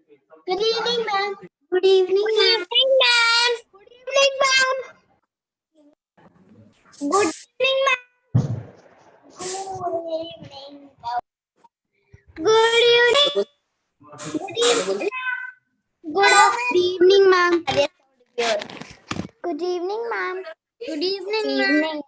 Good evening, ma'am. Good evening, Good ma'am. evening, ma'am. Good evening, ma'am. Good evening, ma'am. Good evening. Good evening. Good evening. Good evening, ma'am. Good evening, ma'am. Good evening, Good ma'am. evening.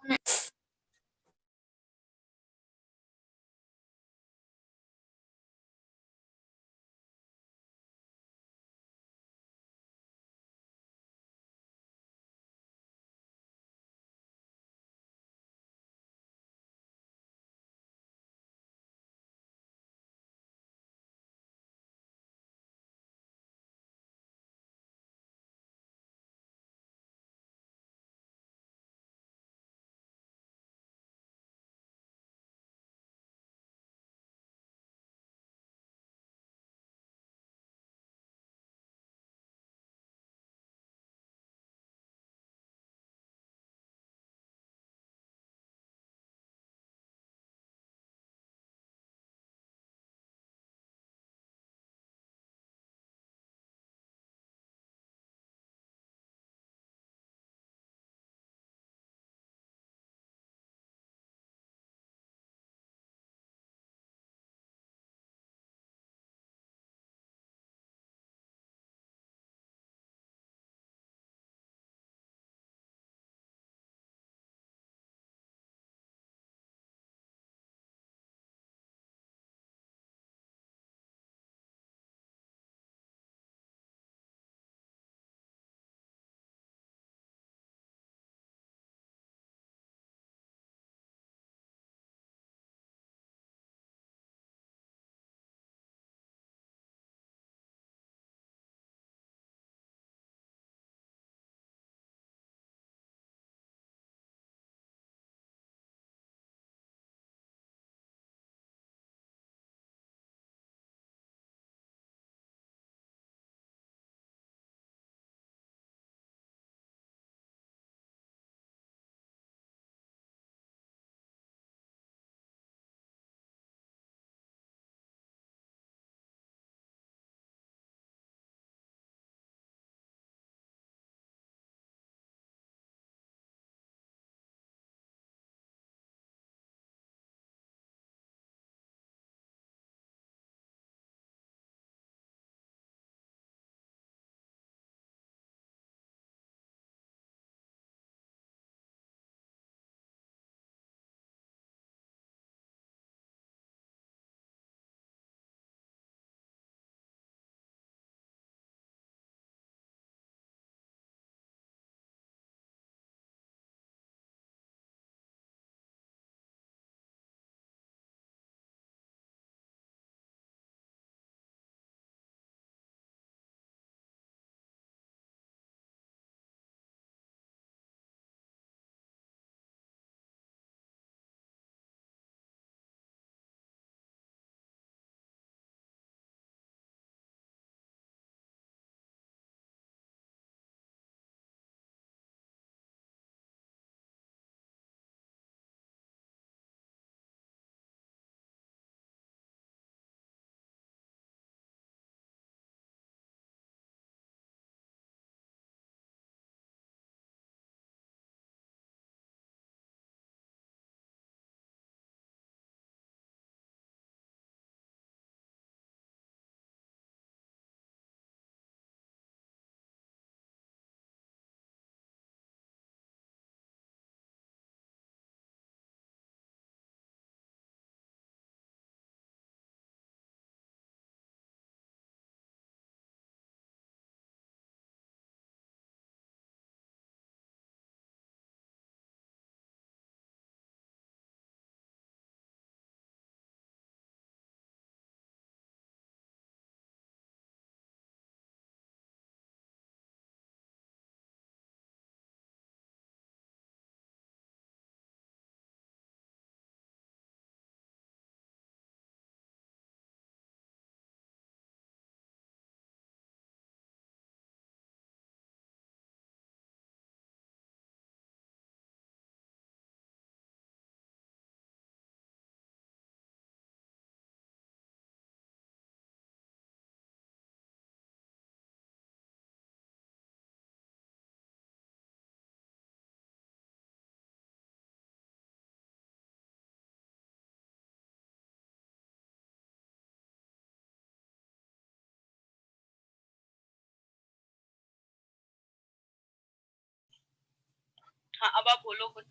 हाँ अब आप बोलो कुछ.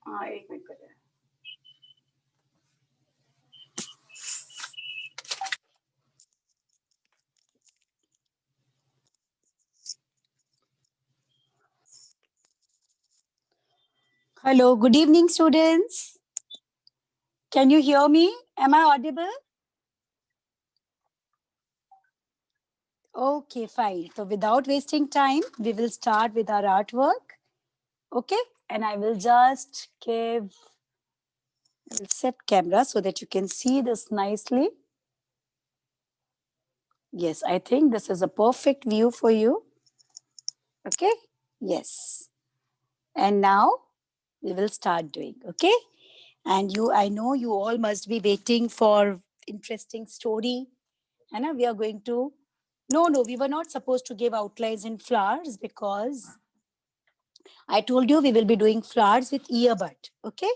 हाँ एक minute कर. Hello, good evening, students. Can you hear me? Am I audible? Okay, fine. So without wasting time, we will start with our artwork. Okay, and I will just set camera so that you can see this nicely. Yes, I think this is a perfect view for you. Okay, yes. And now we will start doing, okay? And I know you all must be waiting for interesting story. And we are going to, no, we were not supposed to give outlines in flowers because I told you we will be doing flowers with earbud, okay?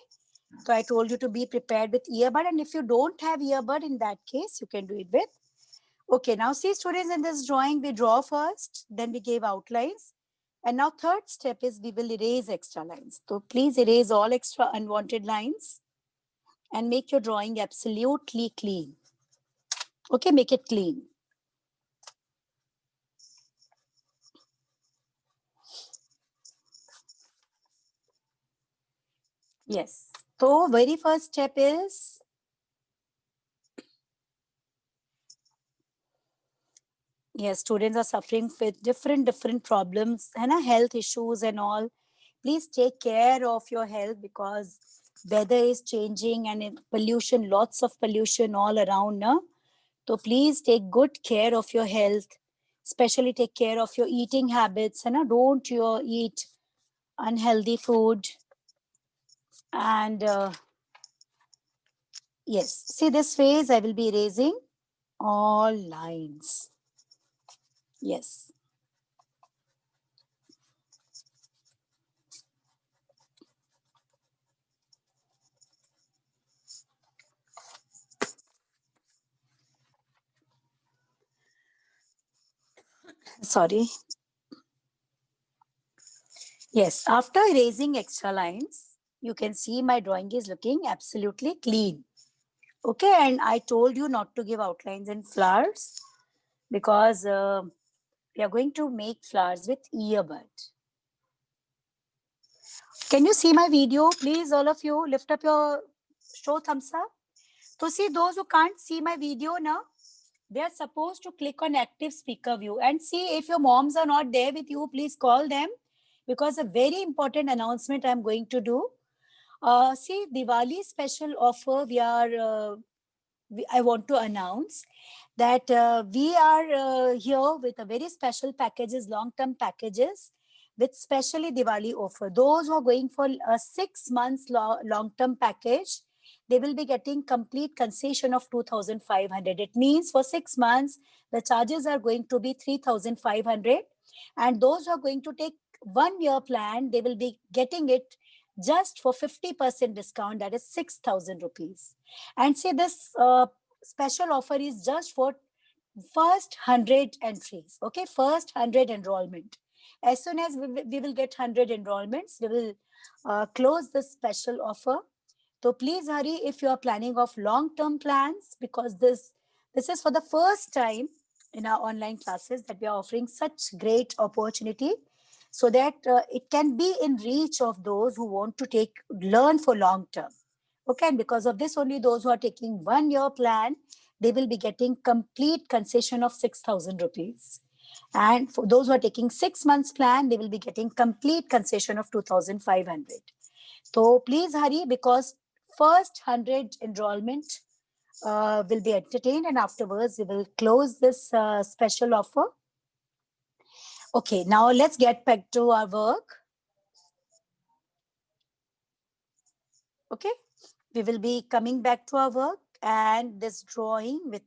So I told you to be prepared with earbud, and if you don't have earbud, in that case, you can do it with. Okay, now see students, in this drawing, we draw first, then we gave outlines. And now third step is we will erase extra lines. So please erase all extra unwanted lines and make your drawing absolutely clean. Okay, make it clean. Yes. So very first step is yes, students are suffering with different problems and health issues and all. Please take care of your health because weather is changing and pollution, lots of pollution all around. Na? So please take good care of your health, especially take care of your eating habits. And don't you eat unhealthy food. And yes, see this phase, I will be erasing all lines. Yes. Sorry. Yes, after erasing extra lines, you can see my drawing is looking absolutely clean. Okay, and I told you not to give outlines and flowers because we are going to make flowers with earbud. Can you see my video? Please, all of you, lift up your show thumbs up. So see, those who can't see my video now, they are supposed to click on active speaker view and see if your moms are not there with you, please call them because a very important announcement I'm going to do. See, Diwali special offer I want to announce that we are here with a very special packages, long-term packages with specially Diwali offer. Those who are going for a 6 months long-term package, they will be getting complete concession of 2,500. It means for 6 months, the charges are going to be 3,500. And those who are going to take 1 year plan, they will be getting it just for 50% discount, that is 6,000 rupees. And say this special offer is just for first 100 entries. Okay, first 100 enrollment. As soon as we will get 100 enrollments, we will close this special offer. So please hurry if you are planning of long-term plans because this is for the first time in our online classes that we are offering such great opportunity so that it can be in reach of those who want to learn for long term. Okay, and because of this, only those who are taking 1 year plan, they will be getting complete concession of 6,000 rupees. And for those who are taking 6 months plan, they will be getting complete concession of 2,500. So please hurry because first 100 enrollment will be entertained and afterwards we will close this special offer. Okay, now let's get back to our work. Okay, we will be coming back to our work and this drawing with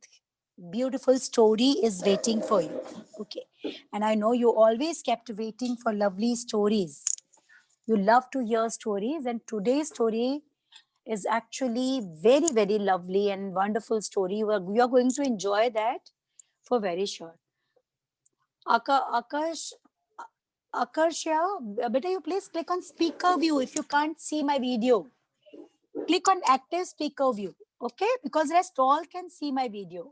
beautiful story is waiting for you. Okay, and I know you always kept waiting for lovely stories. You love to hear stories and today's story is actually very lovely and wonderful story. You are going to enjoy that for very sure. Akash, Akarsha, beta, you please click on speaker view if you can't see my video. Click on active speaker view, okay? Because rest all can see my video.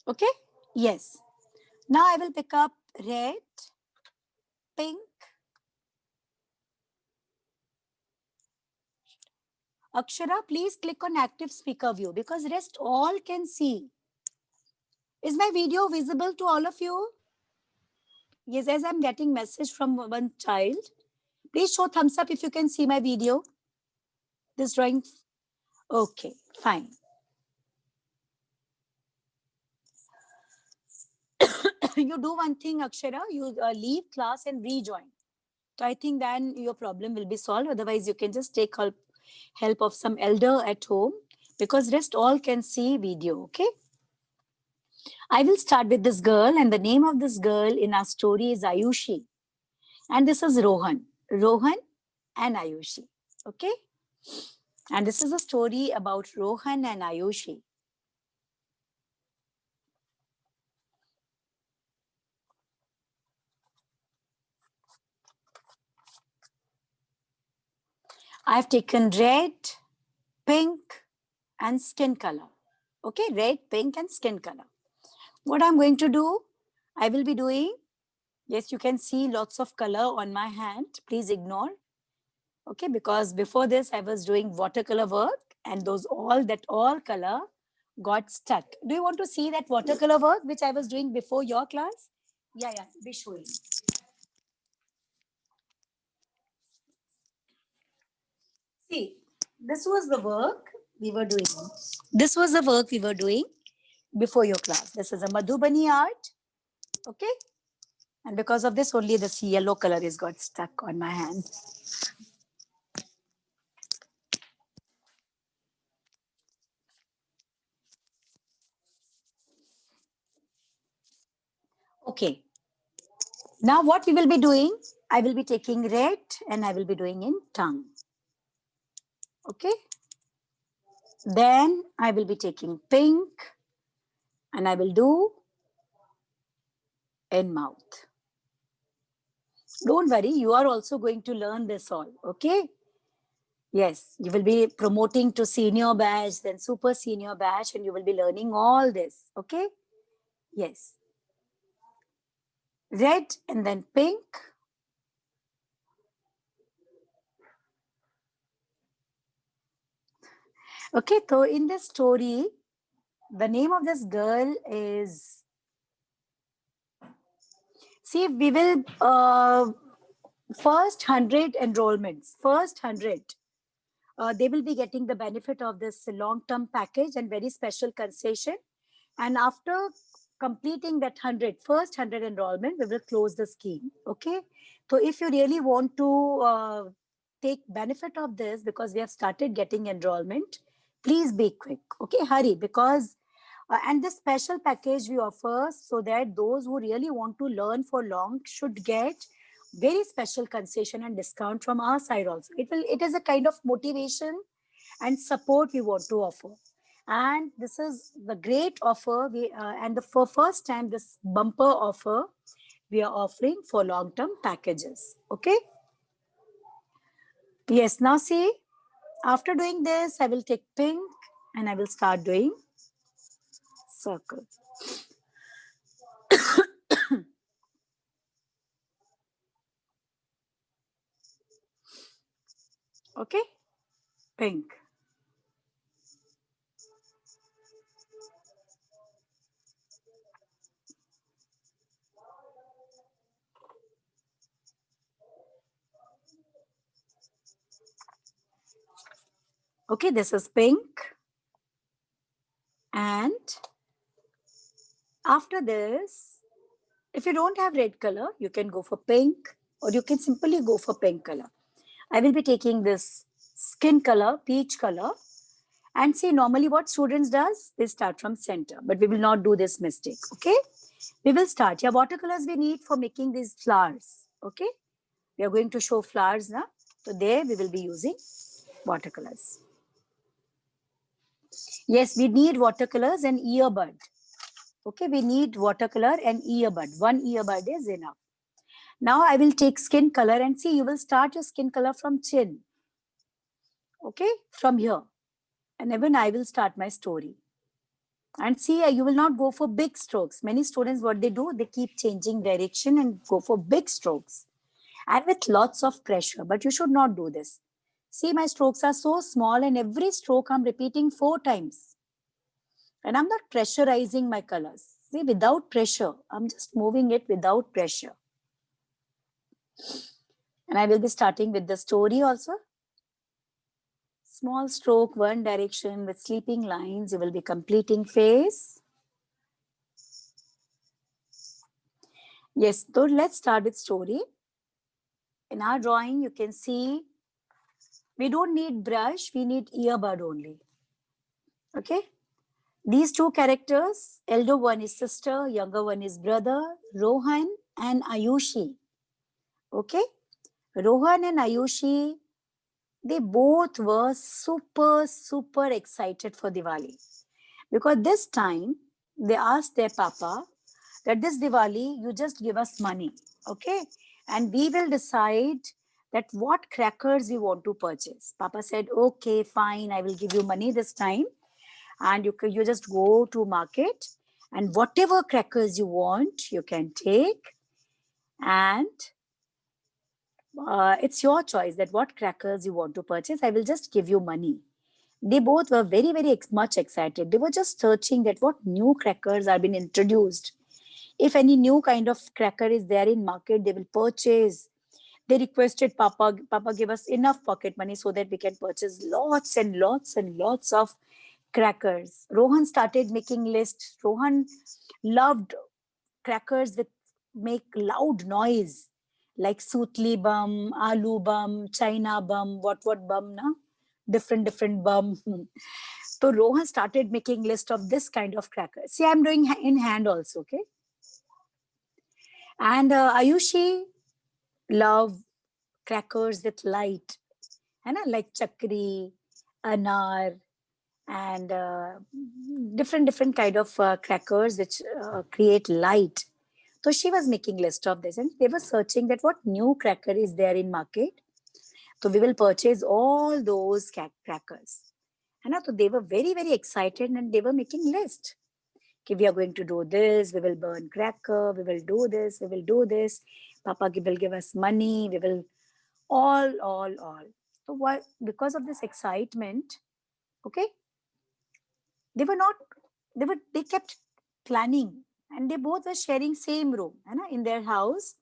Okay? Yes. Now I will pick up red, pink. Akshara, please click on active speaker view because rest all can see. Is my video visible to all of you? Yes, as I'm getting message from one child. Please show thumbs up if you can see my video. This drawing. Okay, fine. You do one thing, Akshara. You leave class and rejoin. So I think then your problem will be solved. Otherwise, you can just take help of some elder at home because rest all can see video. Okay. I will start with this girl, and the name of this girl in our story is Ayushi. And this is Rohan. Rohan and Ayushi. Okay. And this is a story about Rohan and Ayushi. I've taken red, pink, and skin color. Okay, red, pink, and skin color. What I'm going to do, I will be doing, yes, you can see lots of color on my hand. Please ignore. Okay, because before this, I was doing watercolor work and that all color got stuck. Do you want to see that watercolor work which I was doing before your class? Yeah, be showing. See, this was the work we were doing. This was the work we were doing before your class. This is a Madhubani art. Okay. And because of this, only this yellow color is got stuck on my hand. Okay. Now what we will be doing, I will be taking red and I will be doing in tongue. Okay. Then I will be taking pink and I will do in mouth. Don't worry, you are also going to learn this all. Okay. Yes, you will be promoting to senior batch, then super senior batch, and you will be learning all this. Okay. Yes. Red and then pink. Okay, so in this story, the name of this girl is, see, we will, first 100 enrollments, first 100, they will be getting the benefit of this long-term package and very special concession. And after completing that first 100 enrollment, we will close the scheme. Okay. So if you really want to take benefit of this, because we have started getting enrollment, please be quick. Okay. Hurry, because and this special package we offer so that those who really want to learn for long should get very special concession and discount from our side also. It is a kind of motivation and support we want to offer. And this is the great offer. And for first time, this bumper offer we are offering for long-term packages. Okay. Yes. Now see, after doing this, I will take pink and I will start doing circle. Okay. Pink. Okay, this is pink. And after this, if you don't have red color, you can go for pink or you can simply go for pink color. I will be taking this skin color, peach color. And see, normally what students does, they start from center, but we will not do this mistake. Okay. We will start. Yeah, watercolors we need for making these flowers. Okay. We are going to show flowers now. So there we will be using watercolors. Yes, we need watercolors and earbud. Okay, we need watercolor and earbud. One earbud is enough. Now I will take skin color and see, you will start your skin color from chin. Okay, from here. And even I will start my story. And see, you will not go for big strokes. Many students, what they do, they keep changing direction and go for big strokes and with lots of pressure. But you should not do this. See, my strokes are so small and every stroke I'm repeating 4 times. And I'm not pressurizing my colors. See, without pressure, I'm just moving it without pressure. And I will be starting with the story also. Small stroke, one direction with sleeping lines. You will be completing face. Yes, so let's start with story. In our drawing, you can see we don't need brush, we need earbud only. Okay. These two characters, elder one is sister, younger one is brother, Rohan and Ayushi. Okay. Rohan and Ayushi, they both were super excited for Diwali. Because this time, they asked their papa that this Diwali, you just give us money. Okay. And we will decide that what crackers we want to purchase. Papa said, okay, fine, I will give you money this time. And you just go to market and whatever crackers you want, you can take. And it's your choice that what crackers you want to purchase. I will just give you money. They both were very much excited. They were just searching that what new crackers are being introduced. If any new kind of cracker is there in market, they will purchase. They requested Papa give us enough pocket money so that we can purchase lots and lots of crackers. Rohan started making lists. Rohan loved crackers that make loud noise like Sutli bum, Aloo bum, China bum, what bum, na? Different bum. So Rohan started making list of this kind of crackers. See, I'm doing in hand also, okay? And Ayushi love crackers with light, like chakri, anar, and different kind of crackers which create light. So she was making list of this and they were searching that what new cracker is there in market. So we will purchase all those crackers. And so they were very excited and they were making list. Okay, we are going to do this, we will burn cracker, we will do this, we will do this. Papa will give us money, we will all. So why? Because of this excitement, okay, they kept planning and they both were sharing same room. In their house,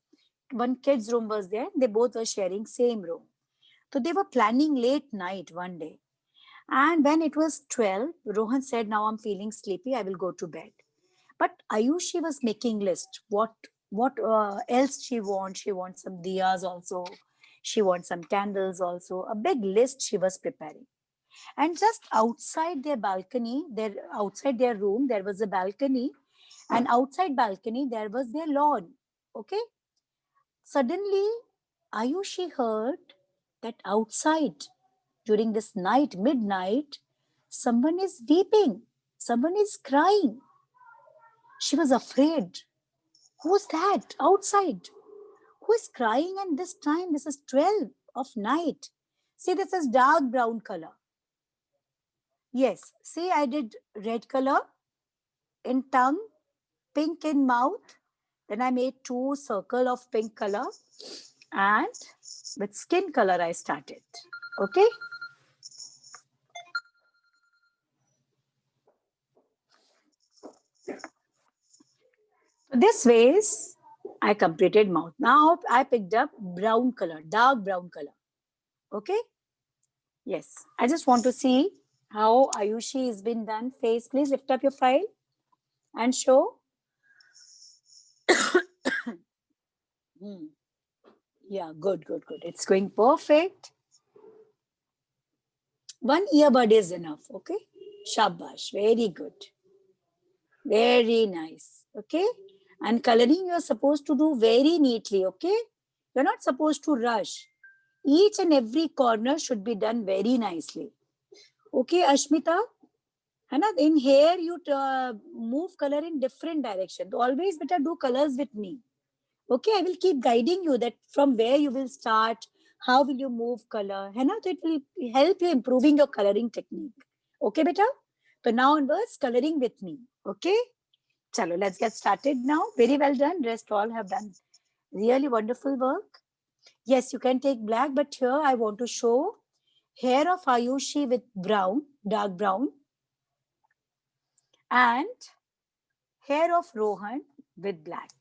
one kid's room was there, they both were sharing same room. So they were planning late night one day. And when it was 12, Rohan said, now I'm feeling sleepy, I will go to bed. But Ayushi was making list. What else she wants? She wants some diyas also. She wants some candles also. A big list she was preparing. And just outside their balcony, outside their room, there was a balcony. And outside balcony, there was their lawn. Okay. Suddenly, Ayushi heard that outside during this night, midnight, someone is weeping. Someone is crying. She was afraid. Who's that outside? Who is crying? And this time, this is 12 of night. See, this is dark brown color. Yes, see, I did red color in tongue, pink in mouth. Then I made 2 circle of pink color. And with skin color, I started. Okay. This ways, I completed mouth. Now I picked up brown color, dark brown color. Okay. Yes. I just want to see how Ayushi has been done. Face, please lift up your file and show. Yeah, good. It's going perfect. One earbud is enough. Okay. Shabash. Very good. Very nice. Okay. And coloring you're supposed to do very neatly. Okay. You're not supposed to rush. Each and every corner should be done very nicely. Okay, Ashmita? है ना? In hair, you move color in different direction. So always better do colors with me. Okay, I will keep guiding you that from where you will start, how will you move color, है ना? So it will help you improving your coloring technique. Okay, beta? So now onwards, coloring with me. Okay? Chalo, let's get started now. Very well done. Rest all have done really wonderful work. Yes, you can take black, but here I want to show hair of Ayushi with brown, dark brown, and hair of Rohan with black.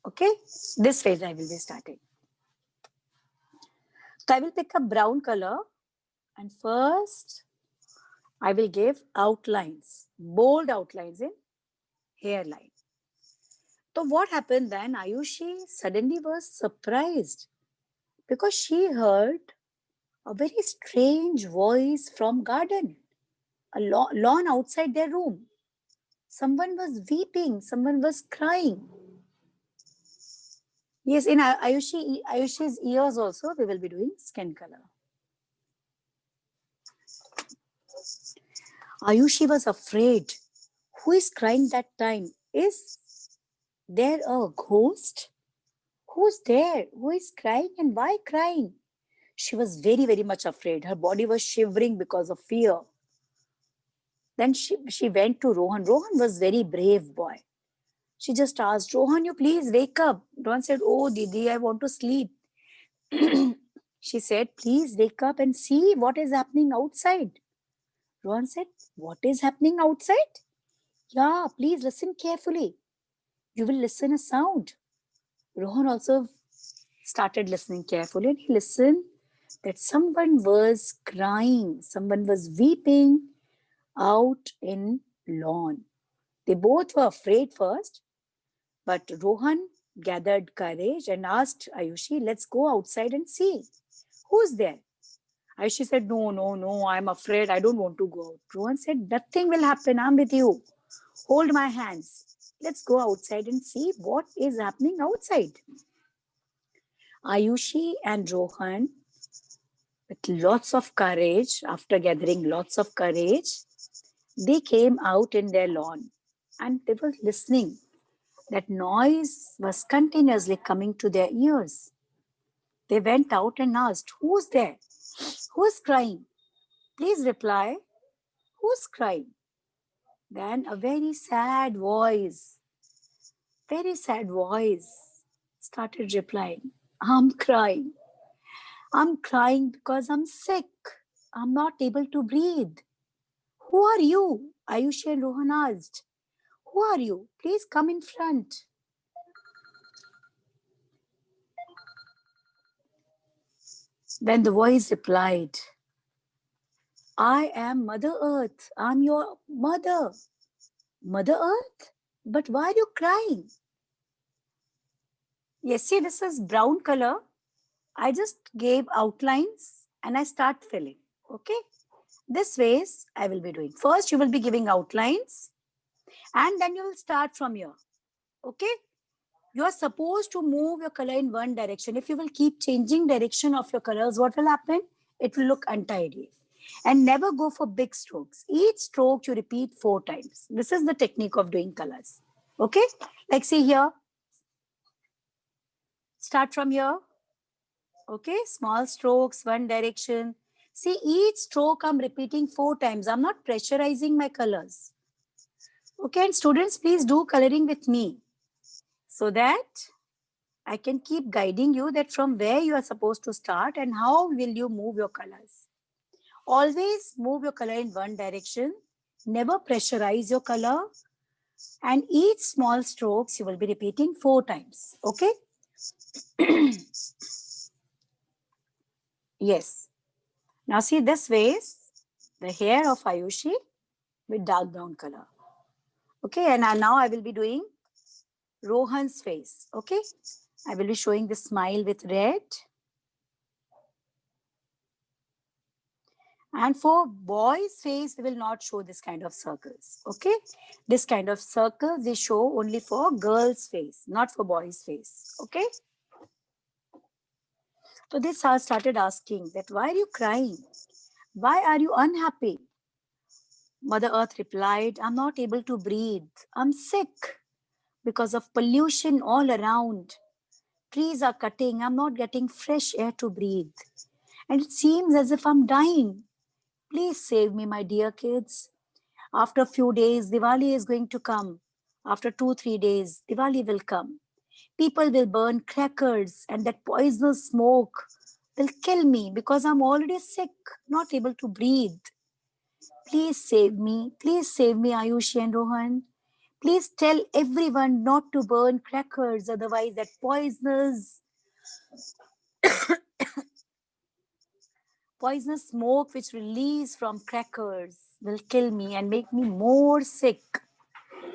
Okay, this phase I will be starting. So I will pick a brown color, and first I will give outlines, bold outlines in hairline. So what happened then? Ayushi suddenly was surprised because she heard a very strange voice from garden, a lawn outside their room. Someone was weeping, someone was crying. Yes, in Ayushi's ears also, we will be doing skin color. Ayushi was afraid. Who is crying that time? Is there a ghost? Who's there? Who is crying and why crying? She was very, very much afraid. Her body was shivering because of fear. Then she went to Rohan. Rohan was very brave boy. She just asked, Rohan, you please wake up. Rohan said, oh, Didi, I want to sleep. She said, please wake up and see what is happening outside. Rohan said, what is happening outside? Yeah, please listen carefully. You will listen a sound. Rohan also started listening carefully and he listened that someone was crying, someone was weeping out in lawn. They both were afraid first, but Rohan gathered courage and asked Ayushi, let's go outside and see. Who's there? Ayushi said, no, I'm afraid. I don't want to go out. Rohan said, nothing will happen. I'm with you. Hold my hands. Let's go outside and see what is happening outside. Ayushi and Rohan, with lots of courage, after gathering lots of courage, they came out in their lawn and they were listening. That noise was continuously coming to their ears. They went out and asked, who's there? Who's crying? Please reply. Who's crying? Then a very sad voice started replying, I'm crying. I'm crying because I'm sick. I'm not able to breathe. Who are you? Ayushi and Rohan asked. Who are you? Please come in front. Then the voice replied, I am Mother Earth. I'm your mother. Mother Earth? But why are you crying? Yes, see, this is brown color. I just gave outlines and I start filling. Okay. This ways I will be doing. First, you will be giving outlines and then you will start from here. Okay. You are supposed to move your color in one direction. If you will keep changing direction of your colors, what will happen? It will look untidy. And never go for big strokes. Each stroke you repeat 4 times. This is the technique of doing colors. Okay. Like see here. Start from here. Okay. Small strokes, one direction. See, each stroke I'm repeating 4 times. I'm not pressurizing my colors. Okay. And students, please do coloring with me so that I can keep guiding you that from where you are supposed to start and how will you move your colors. Always move your color in one direction. Never pressurize your color. And each small strokes you will be repeating 4 times. Okay. Yes. Now see this ways the hair of Ayushi with dark brown color. Okay. And now I will be doing Rohan's face. Okay. I will be showing the smile with red. And for boys' face, we will not show this kind of circles. Okay. This kind of circles they show only for girls' face, not for boys' face. Okay. So this started asking that why are you crying? Why are you unhappy? Mother Earth replied, I'm not able to breathe. I'm sick because of pollution all around. Trees are cutting. I'm not getting fresh air to breathe. And it seems as if I'm dying. Please save me, my dear kids. After a few days, Diwali is going to come. After 2-3 days, Diwali will come. People will burn crackers, and that poisonous smoke will kill me because I'm already sick, not able to breathe. Please save me. Please save me, Ayushi and Rohan. Please tell everyone not to burn crackers, otherwise that poisonous smoke which release from crackers will kill me and make me more sick.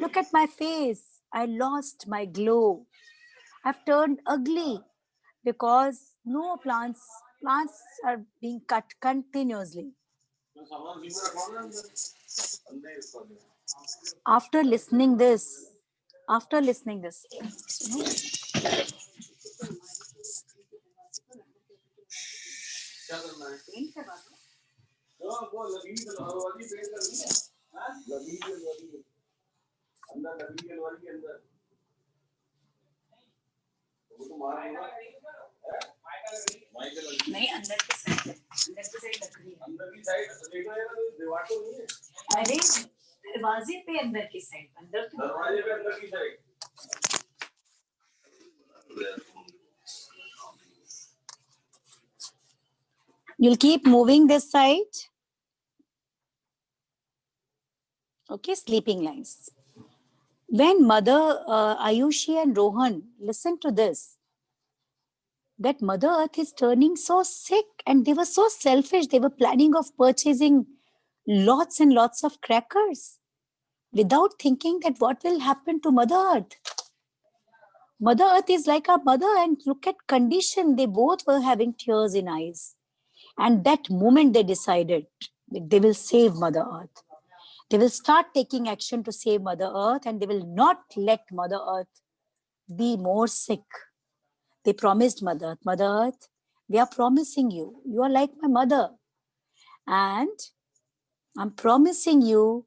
Look at my face. I lost my glow. I've turned ugly because no plants are being cut continuously. After listening this, नहीं अंदर के side लग रही है अरे दरवाजे पे अंदर की साइड अंदर दरवाजे पे अंदर की side you'll keep moving this side. Okay, sleeping lines. When Mother Ayushi and Rohan listened to this, that Mother Earth is turning so sick, and they were so selfish. They were planning of purchasing lots and lots of crackers without thinking that what will happen to Mother Earth. Mother Earth is like our mother, and look at condition. They both were having tears in eyes. And that moment they decided that they will save Mother Earth. They will start taking action to save Mother Earth, and they will not let Mother Earth be more sick. They promised Mother Earth, we are promising you, you are like my mother. And I'm promising you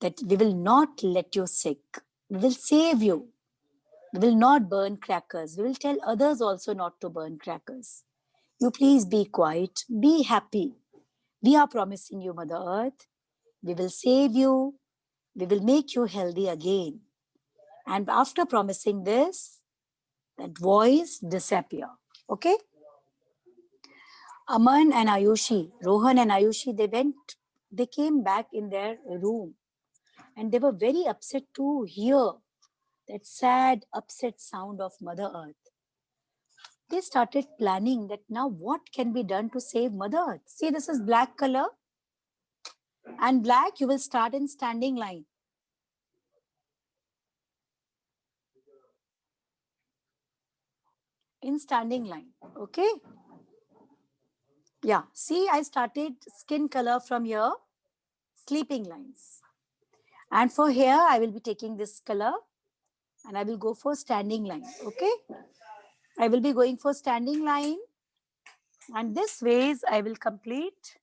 that we will not let you sick. We will save you. We will not burn crackers. We will tell others also not to burn crackers. You please be quiet, be happy. We are promising you, Mother Earth, we will save you. We will make you healthy again. And after promising this, that voice disappear. Okay? Aman and Ayushi, Rohan and Ayushi, they came back in their room, and they were very upset to hear that sad, upset sound of Mother Earth. They started planning that now what can be done to save Mother Earth. See, this is black color, and black you will start in standing line. In standing line, okay? Yeah, see, I started skin color from here, sleeping lines. And for here, I will be taking this color, and I will go for standing line, okay? I will be going for standing line, and this ways I will complete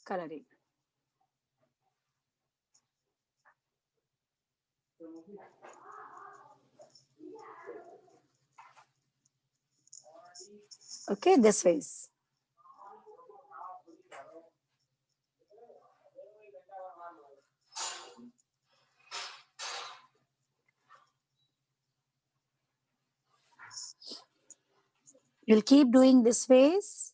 coloring. Okay, this ways. You'll keep doing this ways.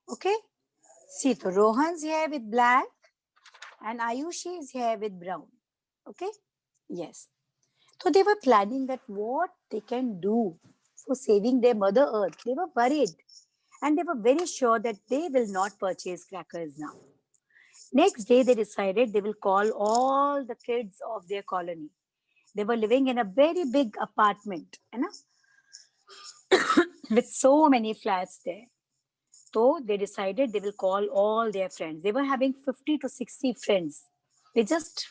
Okay, see, so Rohan's here with black and Ayushi is here with brown. Okay, yes. So they were planning that what they can do for saving their Mother Earth. They were worried, and they were very sure that they will not purchase crackers now. Next day, they decided they will call all the kids of their colony. They were living in a very big apartment. You know? with so many flats there. So they decided they will call all their friends. They were having 50 to 60 friends. They just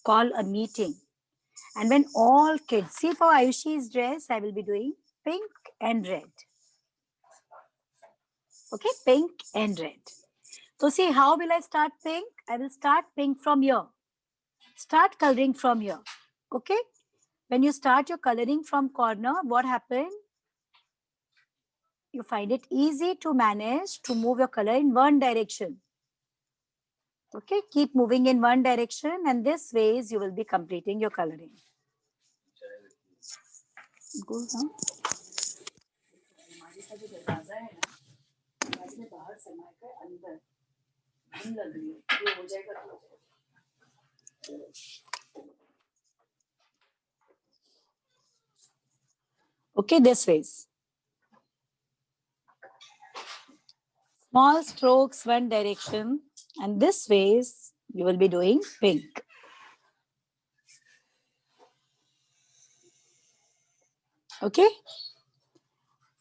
call a meeting. And when all kids, see for Ayushi's dress, I will be doing pink and red. Okay, pink and red. So see, how will I start pink? I will start pink from here. Start coloring from here. Okay. When you start your coloring from corner, what happened? You find it easy to manage to move your color in one direction. Okay, keep moving in one direction and this ways you will be completing your coloring. Go down. हमारे का जो दरवाजा है ना, दरवाजे में बाहर समा कर अंदर धुंध लग रही है, ये हो जाएगा तो हो जाएगा। Okay, this ways. Small strokes one direction and this ways you will be doing pink. Okay.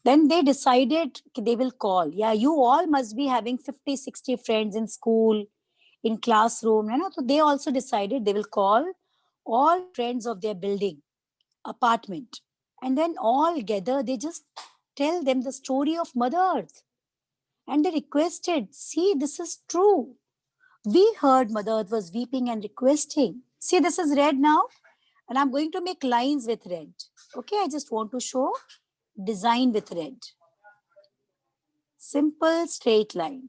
Then they decided they will call. Yeah, you all must be having 50, 60 friends in school, in classroom. You know? So they also decided they will call all friends of their building, apartment. And then all gather, they just tell them the story of Mother Earth. And they requested, see, this is true. We heard Mother Earth was weeping and requesting. See, this is red now. And I'm going to make lines with red. Okay, I just want to show design with red. Simple straight line.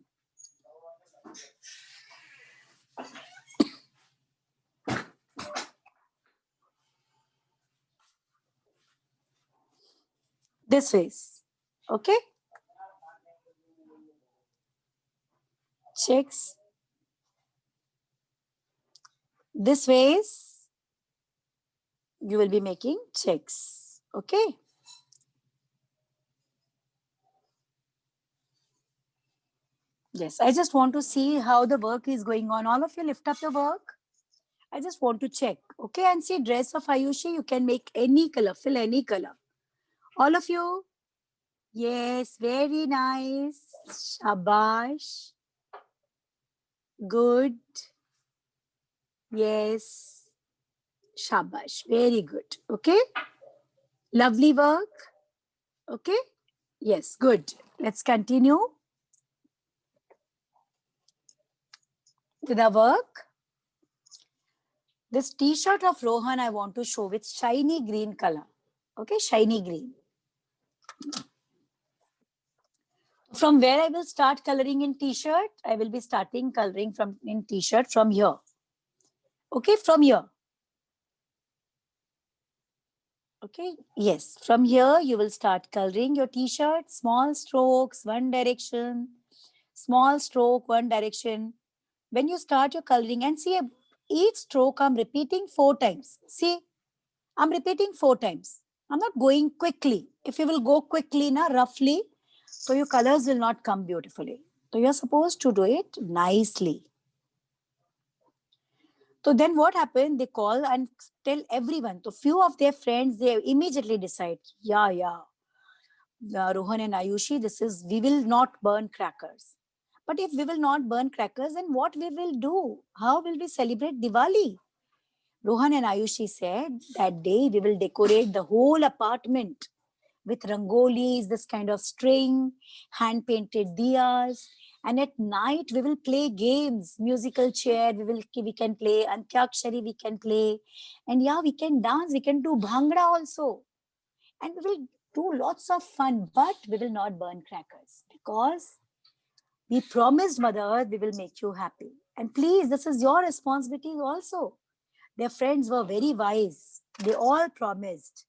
This ways. Okay. Checks. This ways you will be making checks. Okay. Yes, I just want to see how the work is going on. All of you lift up your work. I just want to check. Okay, and see dress of Ayushi, you can make any color, fill any color. All of you. Yes, very nice. Shabash. Good. Yes. Shabash. Very good. Okay. Lovely work. Okay. Yes, good. Let's continue with our work. This t-shirt of Rohan I want to show with shiny green color. Okay, shiny green. From where I will start coloring in t-shirt? I will be starting coloring from in t-shirt from here. Okay, from here. Okay, yes, from here you will start coloring your t-shirt. Small strokes, one direction. Small stroke, one direction. When you start your coloring and see each stroke I'm repeating 4 times. See, I'm repeating 4 times. I'm not going quickly. If you will go quickly, roughly, so your colors will not come beautifully. So you're supposed to do it nicely. So then what happened? They call and tell everyone. So few of their friends, they immediately decide, yeah, Rohan and Ayushi, we will not burn crackers. But if we will not burn crackers, then what we will do? How will we celebrate Diwali? Rohan and Ayushi said that day we will decorate the whole apartment with rangolis, this kind of string, hand-painted diyas. And at night we will play games, musical chair, we can play, Antyakshari we can play. And yeah, we can dance, we can do bhangra also. And we will do lots of fun, but we will not burn crackers because we promised Mother Earth we will make you happy. And please, this is your responsibility also. Their friends were very wise. They all promised,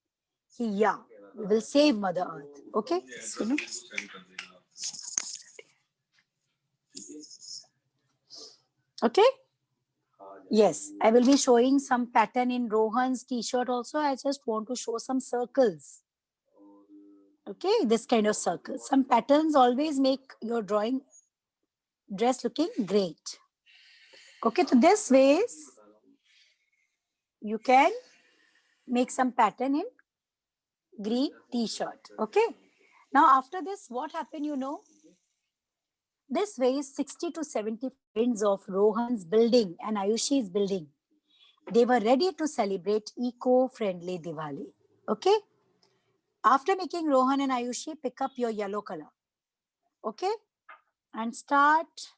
yeah, we will save Mother Earth. Okay? Okay? Yes, I will be showing some pattern in Rohan's t-shirt also. I just want to show some circles. Okay, this kind of circles. Some patterns always make your drawing dress looking great. Okay, so this ways you can make some pattern in green t-shirt. Okay. Now after this, what happened, you know? This weighs 60 to 70 friends of Rohan's building and Ayushi's building. They were ready to celebrate eco-friendly Diwali. Okay. After making Rohan and Ayushi, pick up your yellow color. Okay. And start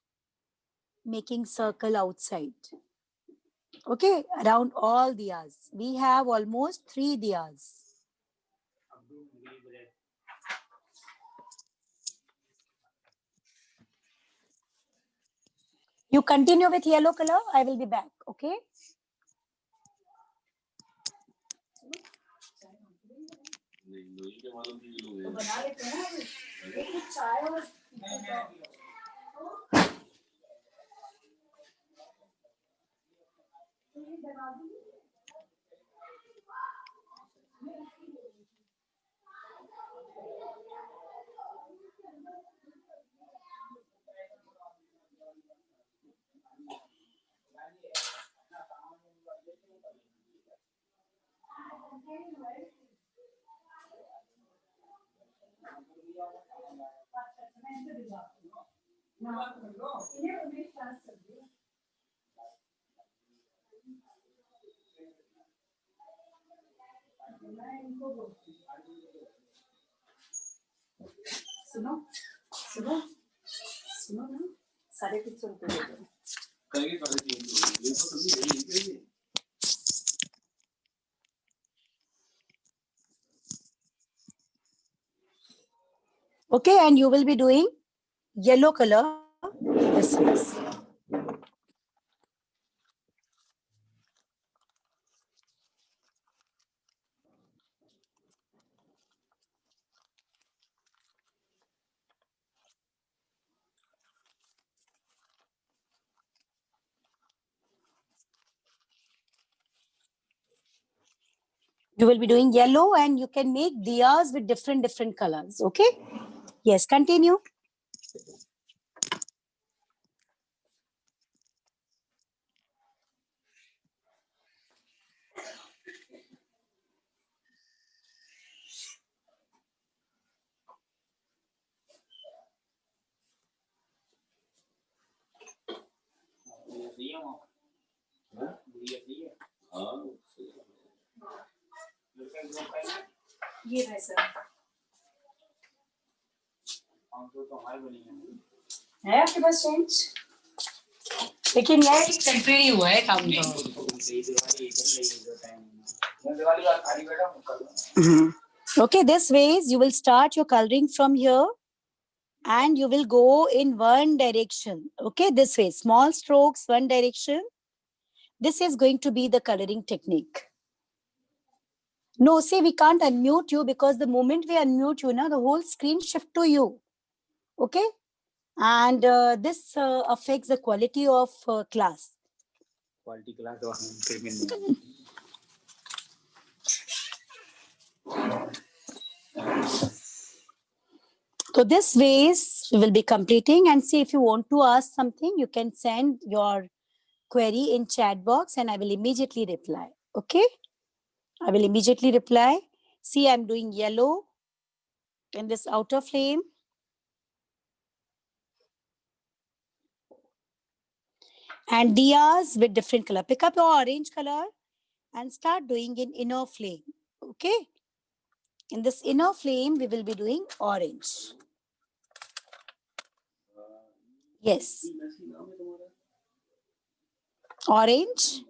making circle outside. Okay. Around all diyas. We have almost 3 diyas. You continue with yellow color. I will be back. Okay. तो बना लेते हैं ना एक तो चाय और सुनो सुनो सुनो ना 350 रुपए दे दो Okay, and you will be doing yellow color. This is. You will be doing yellow and you can make diyas with different colors. Okay. Yes, continue. ये वैसा है आपके पास चेंज लेकिन यह एक टेम्परेरी हुआ है काम Okay, this ways you will start your coloring from here and you will go in one direction. Okay, this way, small strokes, one direction. This is going to be the coloring technique. No, see, we can't unmute you because the moment we unmute you, now the whole screen shift to you. Okay, and this affects the quality of class. Quality class. So this ways we will be completing, and see if you want to ask something, you can send your query in chat box and I will immediately reply. Okay, I will immediately reply. See, I'm doing yellow in this outer flame. And diyas with different color. Pick up your orange color and start doing in inner flame. Okay. In this inner flame, we will be doing orange. Yes. Orange.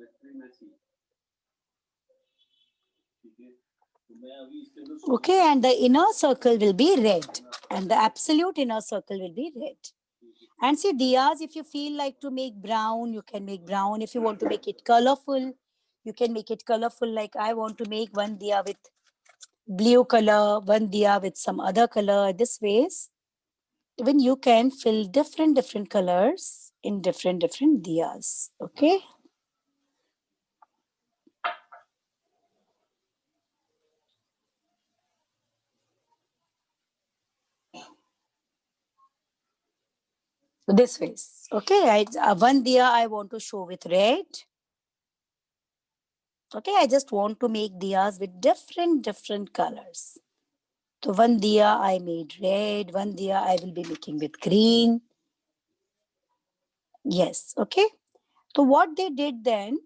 Okay, and the inner circle will be red. And the absolute inner circle will be red. And see, diyas, if you feel like to make brown, you can make brown. If you want to make it colorful, you can make it colorful. Like I want to make one diya with blue color, one diya with some other color. This ways, even you can fill different colors in different diyas. Okay. This ways. Okay. One diya I want to show with red. Okay, I just want to make diyas with different colors. So one diya I made red, one diya I will be making with green. Yes, okay. So what they did then,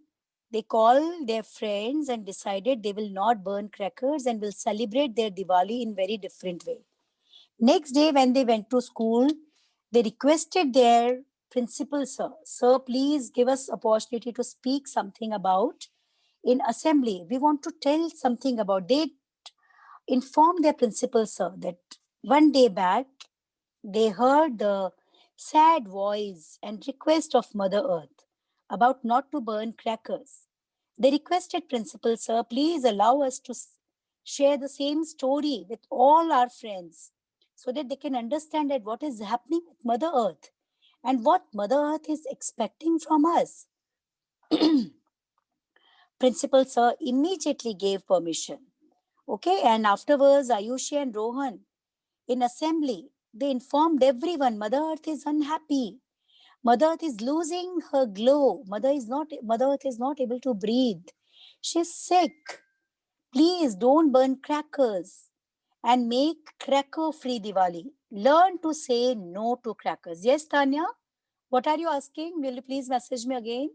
they called their friends and decided they will not burn crackers and will celebrate their Diwali in very different way. Next day when they went to school, they requested their principal, sir, please give us opportunity to speak something about in assembly. We want to tell something about. They informed their principal, sir, that one day back they heard the sad voice and request of Mother Earth about not to burn crackers. They requested Principal, sir, please allow us to share the same story with all our friends so that they can understand that what is happening with Mother Earth and what Mother Earth is expecting from us. Principal, sir, immediately gave permission. Okay, and afterwards, Ayushi and Rohan in assembly, they informed everyone Mother Earth is unhappy. Mother Earth is losing her glow. Mother Earth is not able to breathe. She's sick. Please don't burn crackers and make cracker-free Diwali. Learn to say no to crackers. Yes, Tanya? What are you asking? Will you please message me again?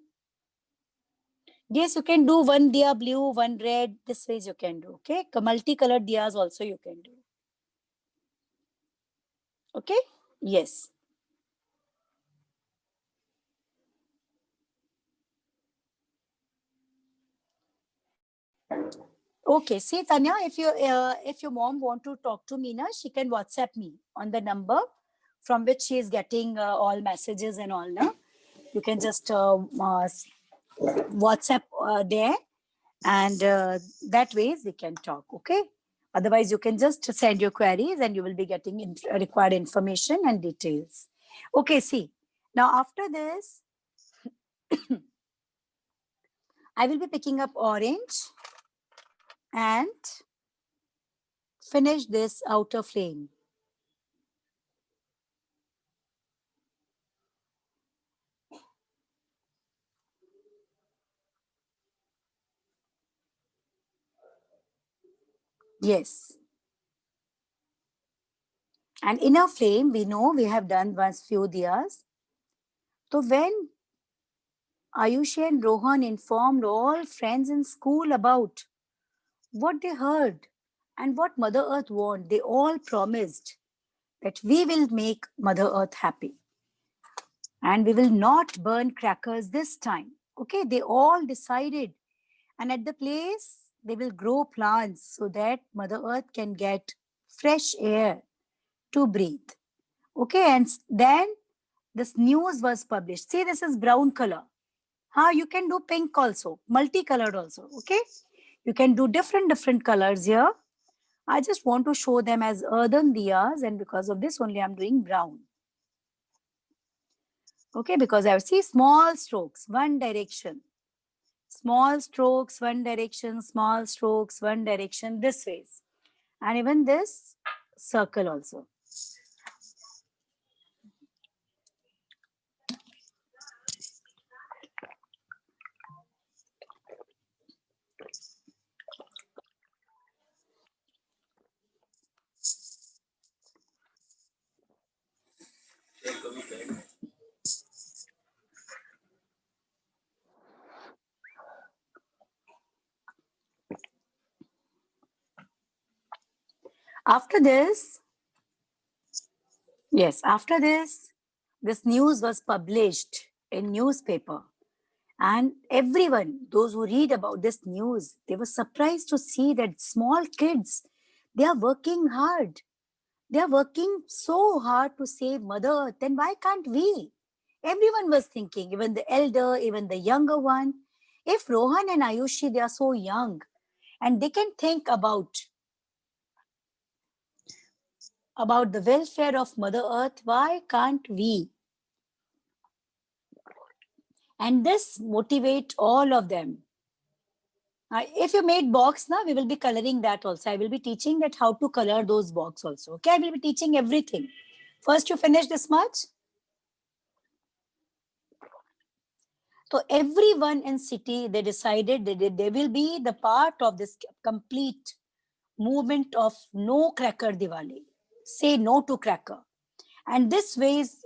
Yes, you can do one diya blue, one red. This ways you can do. Okay, multicolored diyas also you can do. Okay, yes. Okay, see Tanya, if your mom want to talk to Meena, she can WhatsApp me on the number from which she is getting all messages and all. No, you can just WhatsApp there, and that ways we can talk. Okay. Otherwise, you can just send your queries, and you will be getting required information and details. Okay. See, now after this, I will be picking up orange and finish this outer flame. Yes. And inner flame, we know we have done once few diyas. So when Ayushi and Rohan informed all friends in school about what they heard and what Mother Earth want, they all promised that we will make Mother Earth happy and we will not burn crackers this time. Okay, they all decided, and at the place they will grow plants so that Mother Earth can get fresh air to breathe. Okay, and then this news was published. See, this is brown color. You can do pink also, multicolored also. Okay, you can do different colors here. I just want to show them as earthen diyas, and because of this only I'm doing brown. Okay, because I see small strokes, one direction. Small strokes, one direction, small strokes, one direction, this ways. And even this circle also. After this, yes, after this news was published in newspaper. And everyone, those who read about this news, they were surprised to see that small kids, they are working hard. They are working so hard to save Mother Earth. Then why can't we? Everyone was thinking, even the elder, even the younger one. If Rohan and Ayushi, they are so young and they can think about the welfare of Mother Earth, why can't we? And this motivate all of them. If you made box now, we will be coloring that also. I will be teaching that how to color those box also. Okay, I will be teaching everything. First, you finish this much. So everyone in city, they decided that they will be the part of this complete movement of no cracker Diwali. Say no to cracker. And this ways,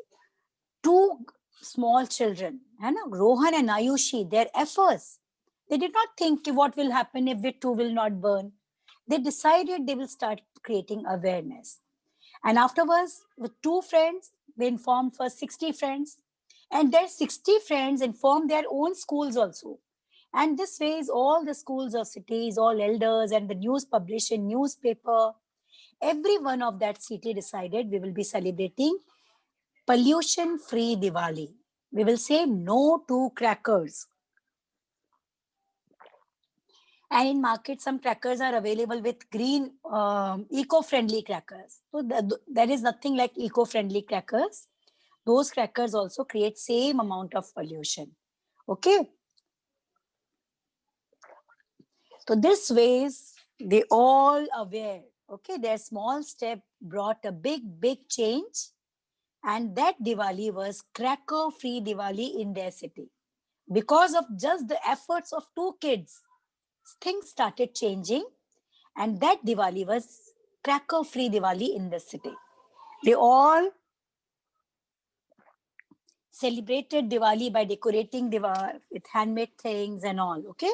two small children, Rohan and Ayushi, their efforts, they did not think what will happen if we two will not burn. They decided they will start creating awareness. And afterwards, with two friends, they informed for 60 friends. And their 60 friends informed their own schools also. And this ways, all the schools of cities, all elders and the news published in newspaper, every one of that city decided we will be celebrating pollution-free Diwali. We will say no to crackers. And in market, some crackers are available with green, eco-friendly crackers. So there is nothing like eco-friendly crackers. Those crackers also create same amount of pollution. Okay. So this ways, they all aware. Okay, their small step brought a big change. And that Diwali was cracker-free Diwali in their city. Because of just the efforts of two kids, things started changing, and that Diwali was cracker-free Diwali in the city. They all celebrated Diwali by decorating Diwali with handmade things and all, okay?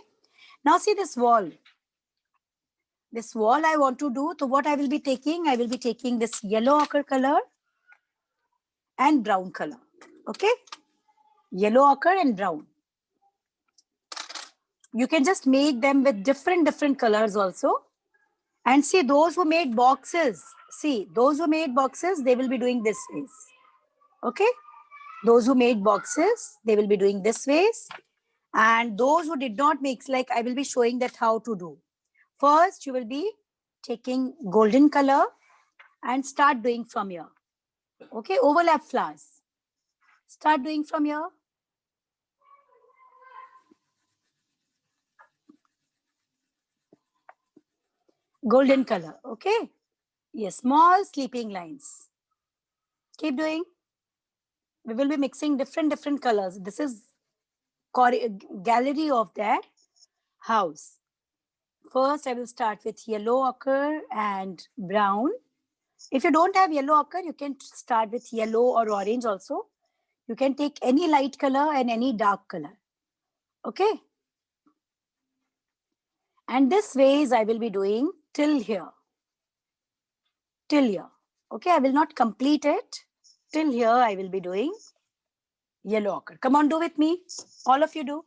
Now see this wall. This wall I want to do, so what I will be taking this yellow ochre color and brown color, okay? Yellow ochre and brown. You can just make them with different colors also. And see, those who made boxes, they will be doing this ways. Okay? Those who made boxes, they will be doing this ways. And those who did not make, like I will be showing that how to do. First, you will be taking golden color and start doing from here. Okay? Overlap flowers. Start doing from here. Golden color. Okay? Yes, small sleeping lines. Keep doing. We will be mixing different colors. This is gallery of that house. First, I will start with yellow ochre and brown. If you don't have yellow ochre, you can start with yellow or orange also. You can take any light color and any dark color. Okay? And this ways I will be doing till here. Till here. Okay, I will not complete it. Till here I will be doing yellow ochre. Come on, do with me. All of you do.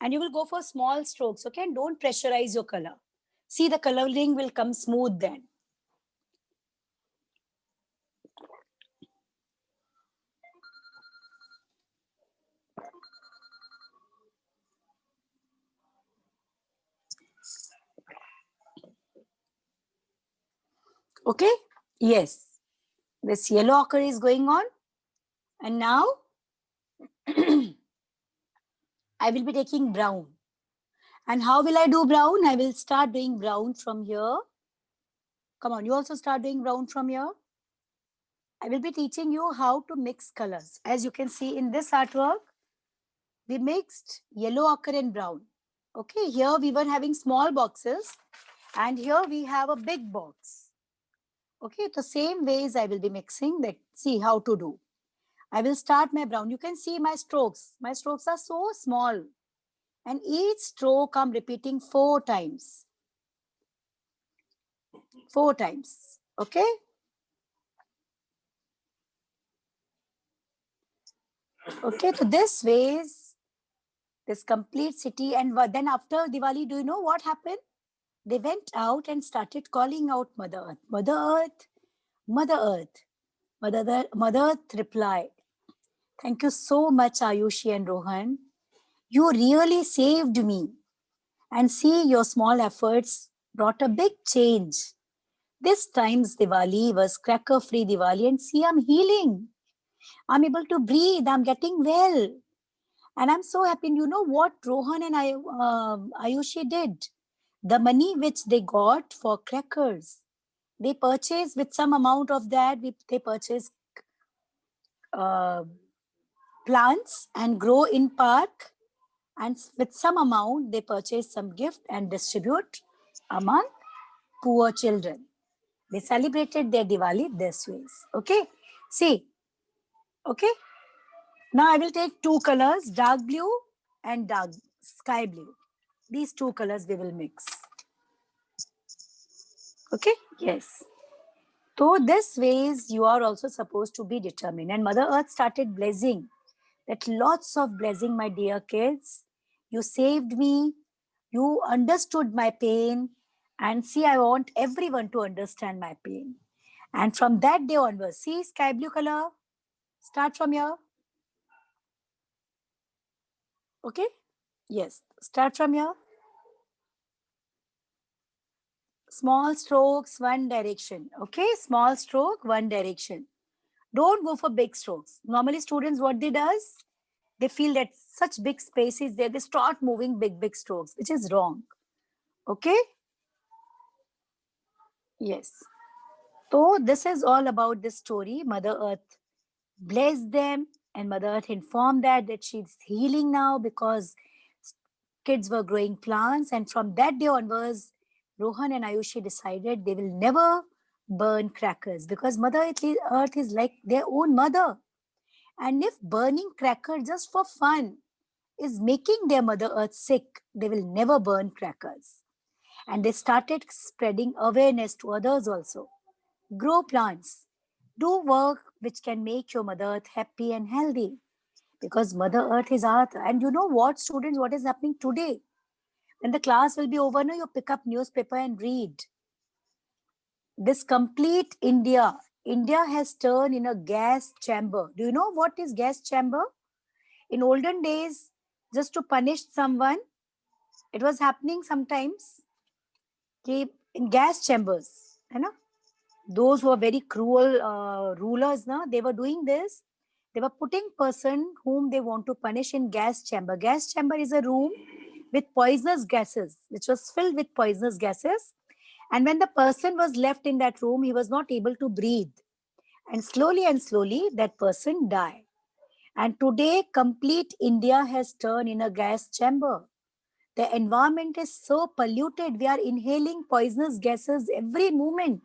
And you will go for small strokes, okay? And don't pressurize your color. See, the coloring will come smooth then. Okay? Yes. This yellow ochre is going on. And now, I will be taking brown. And how will I do brown? I will start doing brown from here. Come on, you also start doing brown from here. I will be teaching you how to mix colors. As you can see in this artwork, we mixed yellow ochre and brown. Okay, here we were having small boxes and here we have a big box. Okay, the same ways I will be mixing that. See how to do. I will start my brown. You can see my strokes. My strokes are so small. And each stroke I'm repeating 4 times. 4 times. Okay? Okay, so this ways, this complete city. And then after Diwali, do you know what happened? They went out and started calling out Mother Earth. Mother Earth, Mother Earth. Mother Earth replied, "Thank you so much, Ayushi and Rohan. You really saved me. And see, your small efforts brought a big change. This time's Diwali was cracker-free Diwali. And see, I'm healing. I'm able to breathe. I'm getting well. And I'm so happy." You know what Rohan and Ayushi did? The money which they got for crackers, they purchased with some amount of that. They purchased plants and grow in park, and with some amount they purchase some gift and distribute among poor children. They celebrated their Diwali this ways. Okay, see, okay. Now I will take two colors, dark blue and dark sky blue. These two colors we will mix. Okay, yes. So this ways you are also supposed to be determined. And Mother Earth started blessing. That lots of blessing, my dear kids. You saved me. You understood my pain. And see, I want everyone to understand my pain. And from that day onwards, see sky blue color. Start from here. Okay? Yes. Start from here. Small strokes, one direction. Okay? Small stroke, one direction. Don't go for big strokes. Normally students, what they does? They feel that such big space is there. They start moving big strokes, which is wrong. Okay? Yes. So this is all about this story. Mother Earth blessed them, and Mother Earth informed that she's healing now because kids were growing plants. And from that day onwards, Rohan and Ayushi decided they will never burn crackers because Mother Earth is like their own mother. And if burning crackers just for fun is making their Mother Earth sick, they will never burn crackers. And they started spreading awareness to others also. Grow plants. Do work which can make your Mother Earth happy and healthy. Because Mother Earth is Earth. And you know what, students, what is happening today? When the class will be over, no, you pick up newspaper and read. This complete India has turned in a gas chamber. Do you know what is gas chamber? In olden days, just to punish someone, it was happening sometimes in gas chambers. You know? Those who are very cruel rulers, they were doing this. They were putting person whom they want to punish in gas chamber. Gas chamber is a room with poisonous gases, which was filled with poisonous gases. And when the person was left in that room, he was not able to breathe. And slowly, that person died. And today, complete India has turned in a gas chamber. The environment is so polluted. We are inhaling poisonous gases every moment,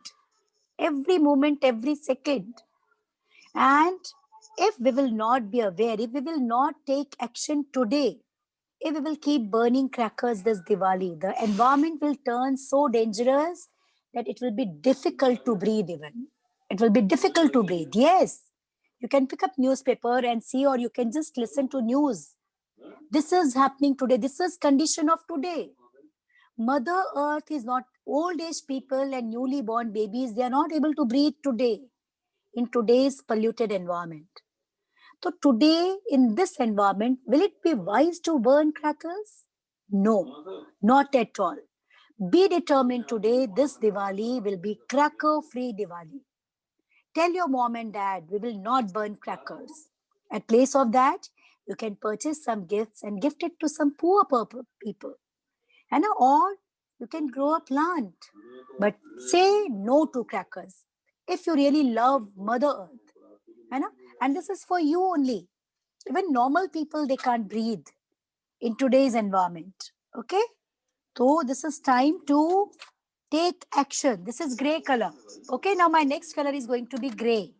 every second. And if we will not be aware, if we will not take action today, if we will keep burning crackers this Diwali, the environment will turn so dangerous that it will be difficult to breathe even. It will be difficult to breathe. Yes. You can pick up newspaper and see, or you can just listen to news. This is happening today. This is condition of today. Mother Earth is not old age people and newly born babies. They are not able to breathe today in today's polluted environment. So today in this environment, will it be wise to burn crackers? No, not at all. Be determined today, this Diwali will be cracker-free Diwali. Tell your mom and dad, we will not burn crackers. At place of that, you can purchase some gifts and gift it to some poor people. Or you can grow a plant. But say no to crackers. If you really love Mother Earth. And this is for you only. Even normal people, they can't breathe in today's environment. Okay? So this is time to take action. This is gray color. Okay, now my next color is going to be gray.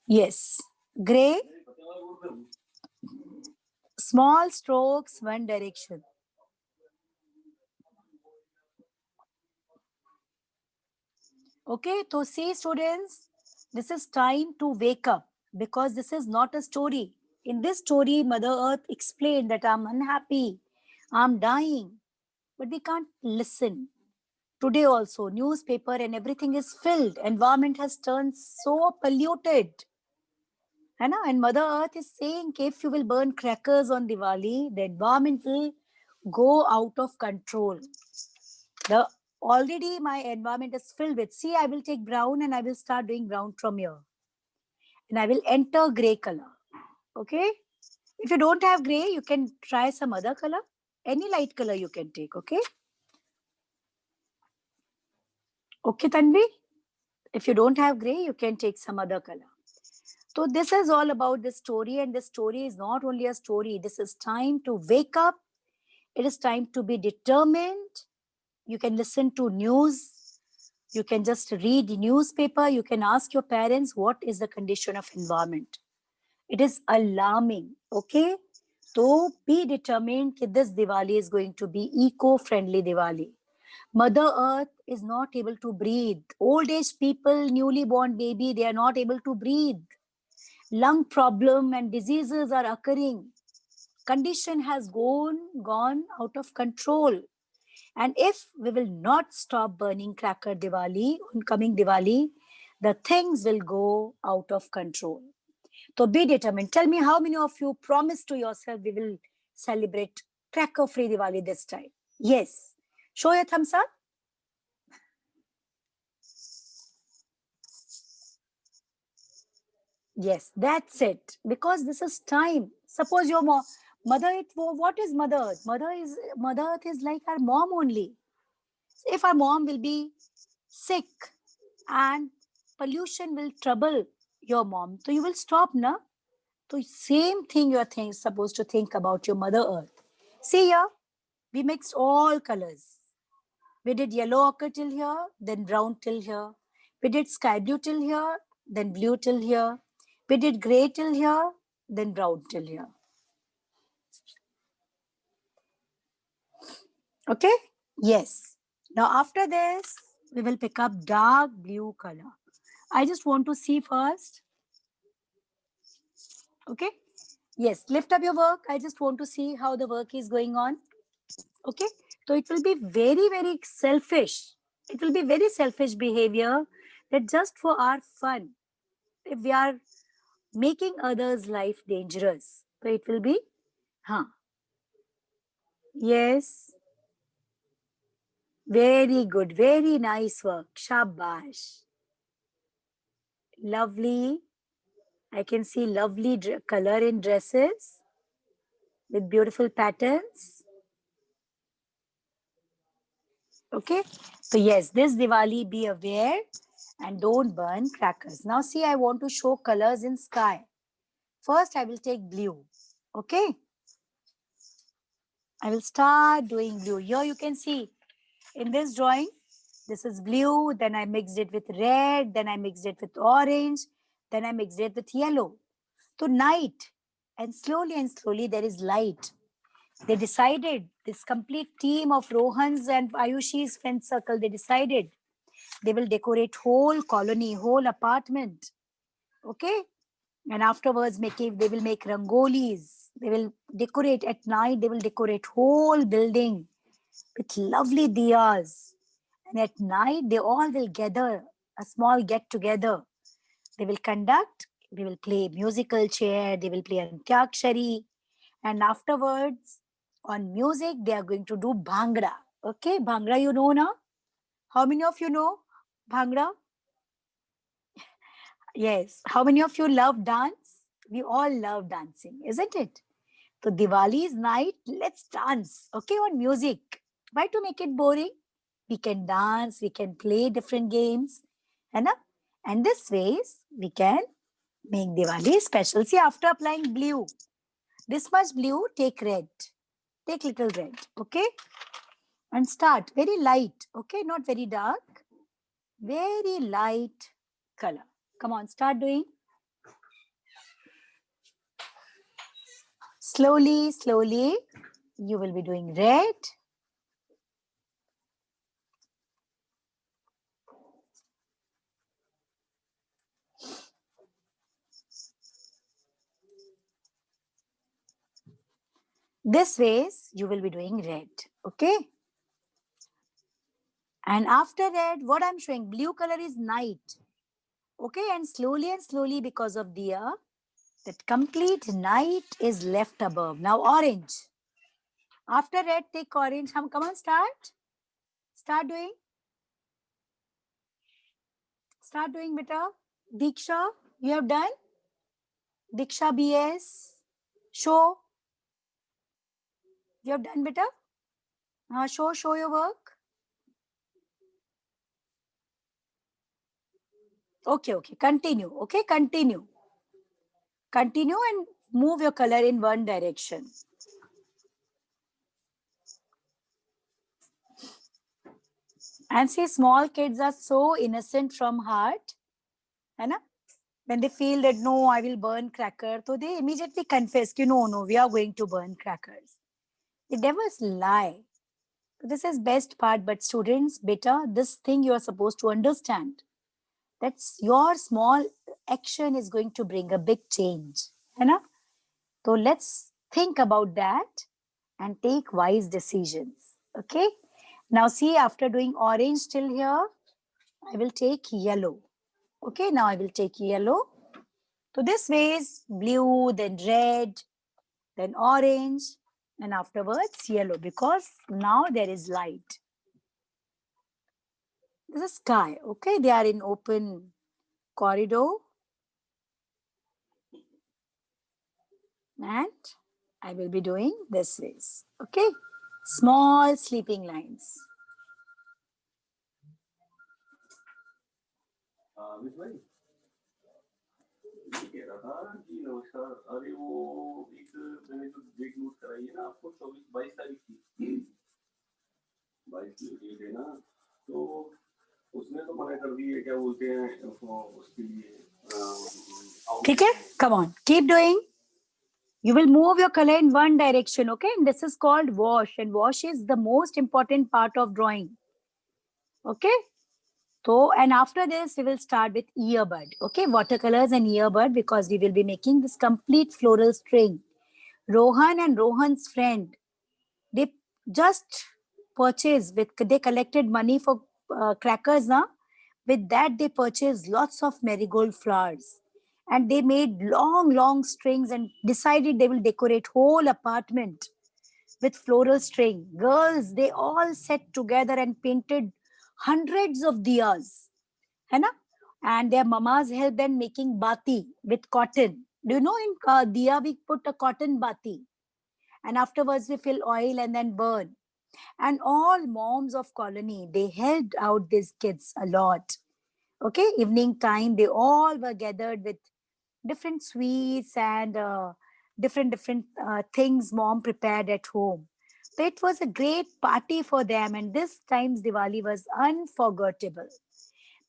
Yes, gray. Small strokes, one direction. Okay, so see students, this is time to wake up because this is not a story. In this story, Mother Earth explained that I'm unhappy, I'm dying, but we can't listen. Today also, newspaper and everything is filled. Environment has turned so polluted. And Mother Earth is saying if you will burn crackers on Diwali, the environment will go out of control. Already my environment is filled with, see, I will take brown and I will start doing brown from here. And I will enter gray color. Okay? If you don't have gray, you can try some other color. Any light color you can take, okay? Okay, Tanvi? If you don't have gray, you can take some other color. So this is all about the story, and the story is not only a story. This is time to wake up. It is time to be determined. You can listen to news. You can just read the newspaper. You can ask your parents what is the condition of environment. It is alarming. Okay. So be determined that this Diwali is going to be eco-friendly Diwali. Mother Earth is not able to breathe. Old age people, newly born baby, they are not able to breathe. Lung problem and diseases are occurring. Condition has gone out of control. And if we will not stop burning cracker Diwali, on coming Diwali, the things will go out of control. So be determined. Tell me how many of you promise to yourself we will celebrate cracker-free Diwali this time? Yes. Show your thumbs up. Yes, that's it. Because this is time. Suppose your mother, what is mother earth? Mother earth is like our mom only. If our mom will be sick and pollution will trouble your mom, so you will stop, na? So same thing you are supposed to think about your mother earth. See here, we mixed all colors. We did yellow ochre till here, then brown till here. We did sky blue till here, then blue till here. We did gray till here, then brown till here. Okay? Yes. Now after this, we will pick up dark blue color. I just want to see first. Okay? Yes, lift up your work. I just want to see how the work is going on. Okay? So it will be very, very selfish. It will be very selfish behavior that just for our fun, if we are making others' life dangerous, so it will be, yes, very good, very nice work, shabash, lovely. I can see lovely color in dresses with beautiful patterns. Okay, so yes, this Diwali, be aware and don't burn crackers. Now see, I want to show colors in sky. First, I will take blue. Okay, I will start doing blue. Here you can see in this drawing, this is blue, then I mixed it with red, then I mixed it with orange, then I mixed it with yellow. So night, and slowly there is light. They decided, this complete team of Rohan's and Ayushi's friend circle, they decided they will decorate whole colony, whole apartment. Okay? And afterwards, they will make rangolis. They will decorate at night, they will decorate whole building with lovely diyas. And at night, they all will gather, a small get together. They will conduct, they will play musical chair, they will play Antyakshari. And afterwards, on music, they are going to do Bhangra. Okay, Bhangra you know now? How many of you know Bhangra? Yes. How many of you love dance? We all love dancing, isn't it? So Diwali's night, let's dance, okay, on music. Why to make it boring? We can dance, we can play different games, and this ways we can make Diwali special. See, after applying blue, this much blue, take red, take little red, okay, and start very light, okay, not very dark, very light color. Come on, start doing. Slowly, you will be doing red. This ways you will be doing red, okay? And after red, what I'm showing, blue color is night, okay? And slowly because of diya, that complete night is left above. Now orange. After red, take orange. Come on, start. Start doing. Start doing, beta. Diksha, you have done? Diksha BS. Show. You have done, beta? Show your work. Okay, continue. Okay, continue. Continue and move your color in one direction. And see, small kids are so innocent from heart. है ना? When they feel that, no, I will burn cracker, so they immediately confess, no, we are going to burn crackers. They never lie. This is best part, but students, beta, this thing you are supposed to understand. That's your small action is going to bring a big change. है ना? So let's think about that and take wise decisions. Okay? Now see, after doing orange till here, I will take yellow. Okay, now I will take yellow. So this way is blue, then red, then orange, and afterwards yellow, because now there is light. This is sky. Okay, they are in open corridor. And I will be doing this ways. Okay, small sleeping lines. Amit भाई ये कह रहा था कि नमस्कार, अरे वो एक मैंने जो डेट नोट कराई है ना आपको 22 तारीख की 22 डेट है ना, तो उसने तो मना कर दी है, क्या बोलते हैं उसके लिए ठीक है, come on, keep doing. You will move your color in one direction, okay? And this is called wash, and wash is the most important part of drawing. Okay? So, and after this, we will start with earbud. Okay, watercolors and earbud, because we will be making this complete floral string. Rohan and Rohan's friend, they just purchased they collected money for crackers, na? With that, they purchased lots of marigold flowers. And they made long strings and decided they will decorate whole apartment with floral string. Girls, they all sat together and painted hundreds of diyas. है ना? And their mamas helped them making bati with cotton. Do you know in diya we put a cotton bati, and afterwards we fill oil and then burn. And all moms of colony, they helped out these kids a lot. Okay, evening time, they all were gathered with different sweets and different things mom prepared at home. So it was a great party for them, and this time's Diwali was unforgettable.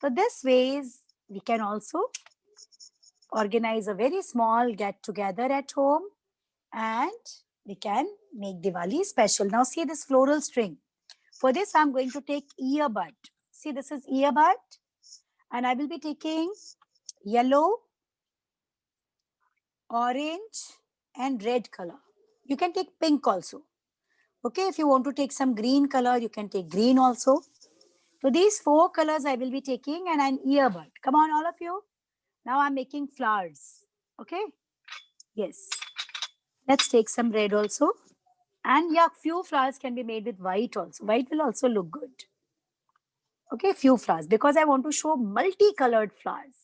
So this ways we can also organize a very small get together at home, and we can make Diwali special. Now see this floral string. For this, I'm going to take earbud. See, this is earbud, and I will be taking yellow, orange, and red color. You can take pink also. Okay, if you want to take some green color, you can take green also. So these 4 colors I will be taking, and an earbud. Come on, all of you. Now I'm making flowers. Okay? Yes. Let's take some red also. And yeah, few flowers can be made with white also. White will also look good. Okay, few flowers, because I want to show multicolored flowers.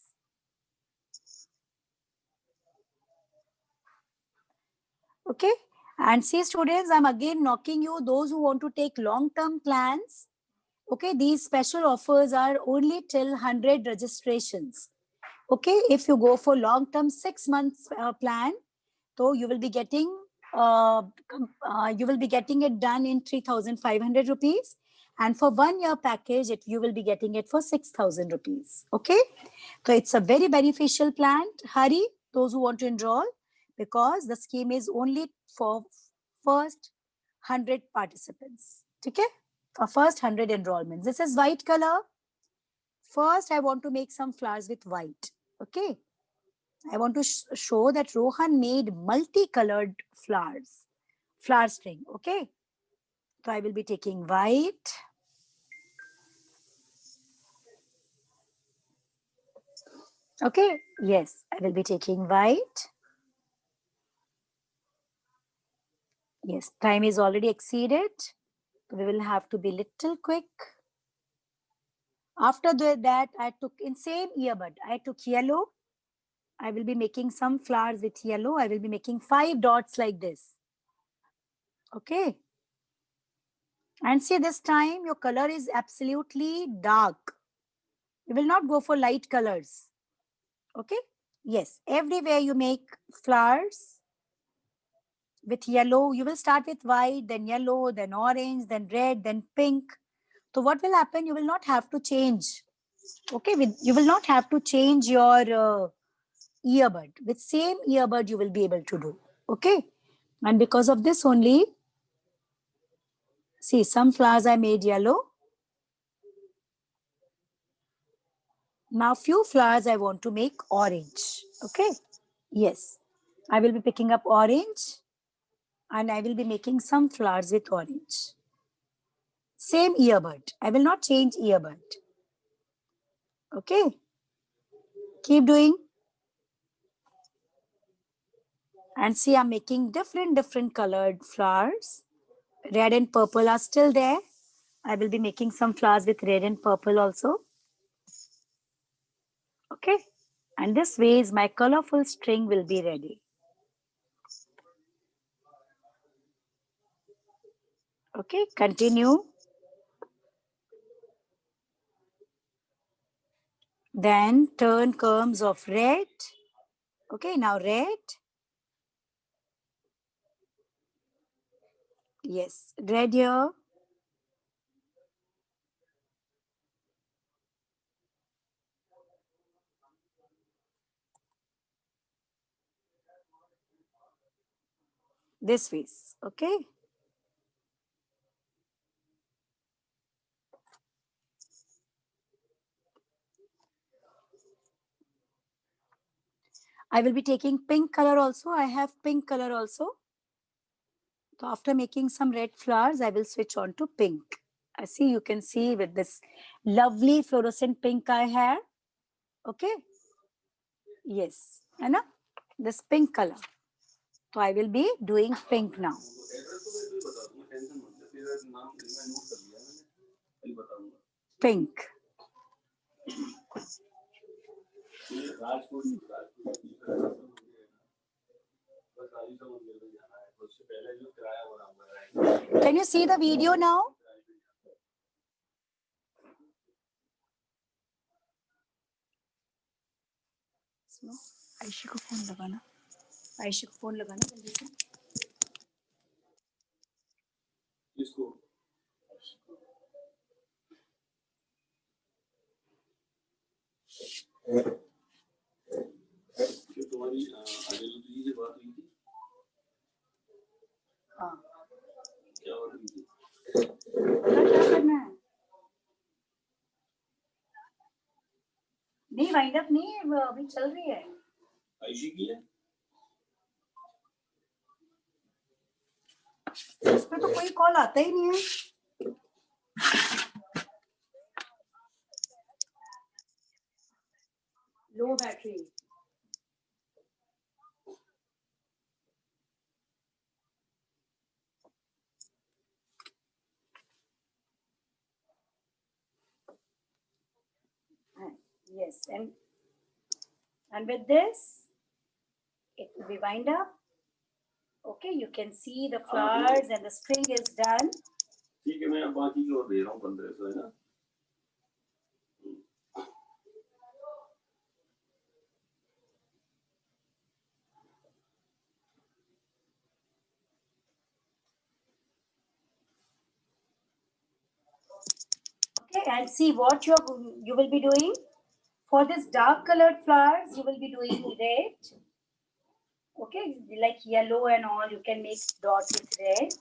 Okay, and see students, I'm again knocking you, those who want to take long-term plans. Okay, these special offers are only till 100 registrations. Okay, if you go for long-term 6 months plan, so you will be getting it done in 3,500 rupees. And for 1 year package, you will be getting it for 6,000 rupees. Okay, so it's a very beneficial plan. Hurry, those who want to enroll, because the scheme is only for first 100 participants. Okay, for first 100 enrollments. This is white color. First, I want to make some flowers with white. Okay, I want to show that Rohan made multicolored flowers, flower string. Okay, so I will be taking white. Okay, yes, I will be taking white. Yes, time is already exceeded. We will have to be little quick. After that, I took in same earbud, I took yellow. I will be making some flowers with yellow. I will be making 5 dots like this. Okay. And see, this time your color is absolutely dark. You will not go for light colors. Okay. Yes, everywhere you make flowers with yellow, you will start with white, then yellow, then orange, then red, then pink. So what will happen? You will not have to change. Okay, you will not have to change your earbud. With same earbud, you will be able to do. Okay, and because of this only, see, some flowers I made yellow. Now few flowers I want to make orange. Okay, yes, I will be picking up orange and I will be making some flowers with orange. Same earbud. I will not change earbud. Okay, keep doing. And see, I'm making different colored flowers. Red and purple are still there. I will be making some flowers with red and purple also. Okay, and this way is my colorful string will be ready. Okay, continue. Then turn comes of red. Okay, now red. Yes, red here. This ways, okay. I will be taking pink color also. I have pink color also. So after making some red flowers, I will switch on to pink. I see, you can see with this lovely fluorescent pink I have. Okay. Yes, है ना? This pink color. So I will be doing pink now. Pink. Can you see the video now? आयशी को phone लगाना, आयशी को phone लगाना जल्दी से. इसको तुम्हारी आदिल से बात हुई थी. हाँ. क्या बात हुई थी? क्या करना है? नहीं, वाइंड अप नहीं, वो अभी चल रही है. आयशी की है? इसमें तो कोई कॉल आता ही नहीं है. लो battery. Yes, and with this, it will be wind up. Okay, you can see the flowers and the string is done. ठीक है, मैं अब बाकी की और दे रहा हूँ 1500 है ना. Okay, and see what you will be doing. For this dark colored flowers, you will be doing red. Okay, like yellow and all, you can make dots with red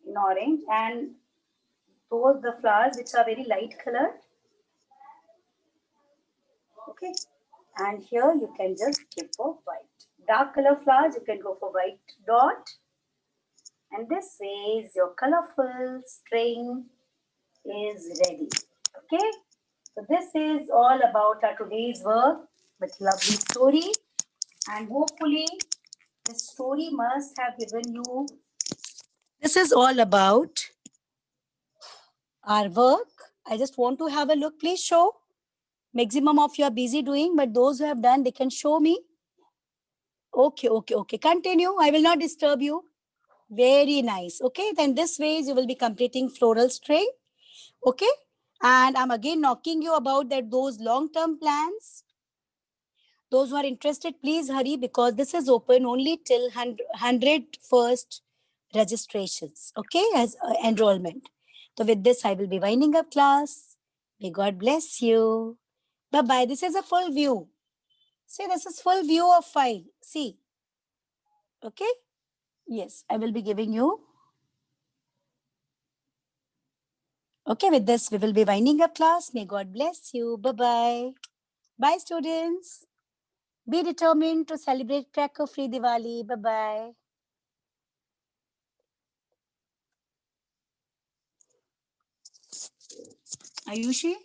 in orange, and those the flowers which are very light colored. Okay, and here you can just give for white. Dark color flowers, you can go for white dot. And this way your colorful string is ready. Okay, so this is all about our today's work with lovely story, and hopefully this story must have given you. This is all about our work. I just want to have a look. Please show. Maximum of you are busy doing, but those who have done, they can show me. Okay. Continue. I will not disturb you. Very nice. Okay, then this way you will be completing floral string. Okay, and I'm again knocking you about that those long-term plans. Those who are interested, please hurry because this is open only till 100 first registrations. Okay, as enrollment. So with this, I will be winding up class. May God bless you. Bye-bye. This is a full view. See, this is full view of file. See. Okay. Yes, I will be giving you. Okay, with this, we will be winding up class. May God bless you. Bye-bye. Bye, students. Be determined to celebrate cracker-free Diwali. Bye-bye. Ayushi?